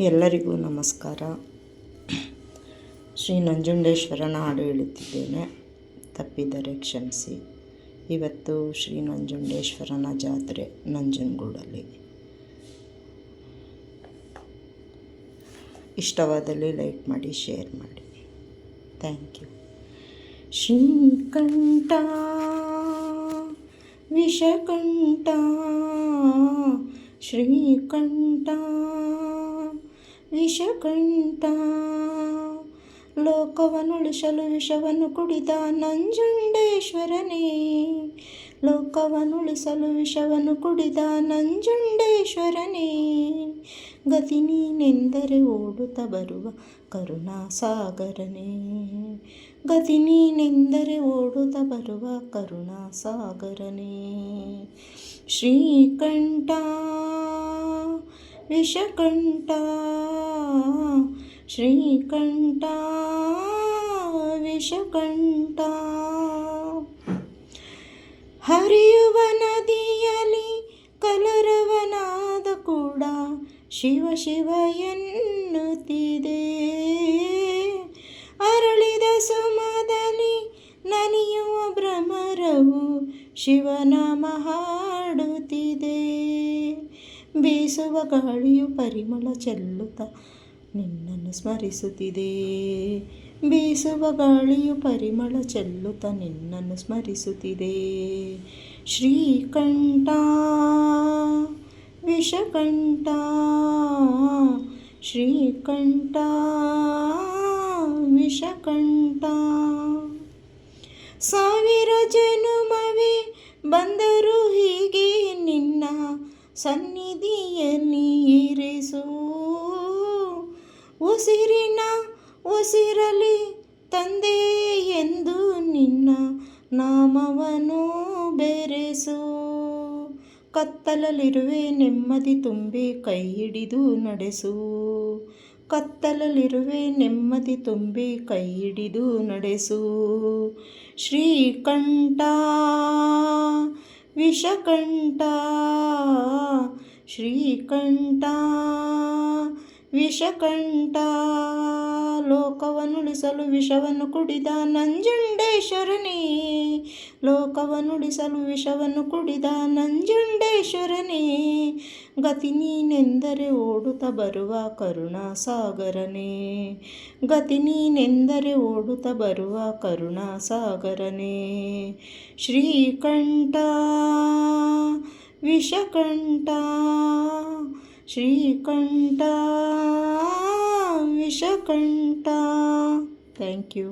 ಎಲ್ಲರಿಗೂ ನಮಸ್ಕಾರ. ಶ್ರೀ ನಂಜುಂಡೇಶ್ವರನ ಹಾಡು ಹೇಳುತ್ತಿದ್ದೇನೆ, ತಪ್ಪಿದರೆ ಕ್ಷಮಿಸಿ. ಇವತ್ತು ಶ್ರೀ ನಂಜುಂಡೇಶ್ವರನ ಜಾತ್ರೆ ನಂಜನಗೂಡಲ್ಲಿ. ಇಷ್ಟವಾದಲ್ಲಿ ಲೈಕ್ ಮಾಡಿ, ಶೇರ್ ಮಾಡಿ. Thank you. ಶ್ರೀಕಂಠ ವಿಷಕಂಠ, ಶ್ರೀಕಂಠ ವಿಷಕಂಠ, ಲೋಕವನುಳಿಸಲು ವಿಷವನ್ನು ಕುಡಿದ ನಂಜುಂಡೇಶ್ವರನೇ, ಲೋಕವನುಳಿಸಲು ವಿಷವನ್ನು ಕುಡಿದ ನಂಜುಂಡೇಶ್ವರನೇ, ಗತಿ ನೀನೆಂದರೆ ಓಡುತ್ತ ಬರುವ ಕರುಣಾಸಾಗರನೇ, ಗತಿ ನೀನೆಂದರೆ ಓಡುತ್ತ ಬರುವ ಕರುಣಾಸಾಗರನೇ. ಶ್ರೀಕಂಠ ವಿಷಕಂಠ, ಶ್ರೀಕಂಠ ವಿಷಕಂಠ, ಹರಿಯುವ ನದಿಯಲ್ಲಿ ಕಲರವನಾದ ಕೂಡ ಶಿವ ಶಿವ ಎನ್ನುತ್ತಿದೆ, ಅರಳಿದ ಸುಮದಲ್ಲಿ ನನಿಯುವ ಭ್ರಮರವು ಶಿವನಾಮ ಹಾಡುತ್ತಿದೆ, ಬೀಸುವ ಗಾಳಿಯು ಪರಿಮಳ ಚೆಲ್ಲುತ್ತ ನಿನ್ನನ್ನು ಸ್ಮರಿಸುತ್ತಿದೆ, ಬೀಸುವ ಗಾಳಿಯು ಪರಿಮಳ ಚೆಲ್ಲುತ್ತ ನಿನ್ನನ್ನು ಸ್ಮರಿಸುತ್ತಿದೆ. ಶ್ರೀಕಂಠ ವಿಷಕಂಠ, ಶ್ರೀಕಂಠ ವಿಷಕಂಠ, ಸಾವಿರ ಜನುಮವೇ ಬಂದರೂ ಹೀಗೆ ನಿನ್ನ ಸನ್ನಿಧಿಯಲ್ಲಿ ಇರಿಸು, ಉಸಿರಿನ ಉಸಿರಲಿ ತಂದೆ ಎಂದು ನಿನ್ನ ನಾಮವನ್ನು ಬೆರೆಸು, ಕತ್ತಲಲ್ಲಿರುವೆ ನೆಮ್ಮದಿ ತುಂಬಿ ಕೈ ಹಿಡಿದು ನಡೆಸು, ಕತ್ತಲಲ್ಲಿರುವೆ ನೆಮ್ಮದಿ ತುಂಬಿ ಕೈ ಹಿಡಿದು ನಡೆಸು. ಶ್ರೀಕಂಠ ವಿಷಕಂಠ, ಶ್ರೀಕಂಠ ವಿಷಕಂಠ, ಲೋಕವನ್ನುಳಿಸಲು ವಿಷವನ್ನು ಕುಡಿದ ನಂಜುಂಡೇಶ್ವರನೇ, ಲೋಕವನ್ನುಳಿಸಲು ವಿಷವನ್ನು ಕುಡಿದ ನಂಜುಂಡೇಶ್ವರನೇ, ಗತಿ ನೀನೆಂದರೆ ಓಡುತ್ತ ಬರುವ ಕರುಣಾಸಾಗರನೇ, ಗತಿ ನೀನೆಂದರೆ ಓಡುತ್ತ ಬರುವ ಕರುಣಾಸಾಗರನೇ. ಶ್ರೀಕಂಠ ವಿಷಕಂಠ, ಶ್ರೀಕಂಠ ವಿಷಕಂಠ. Thank you.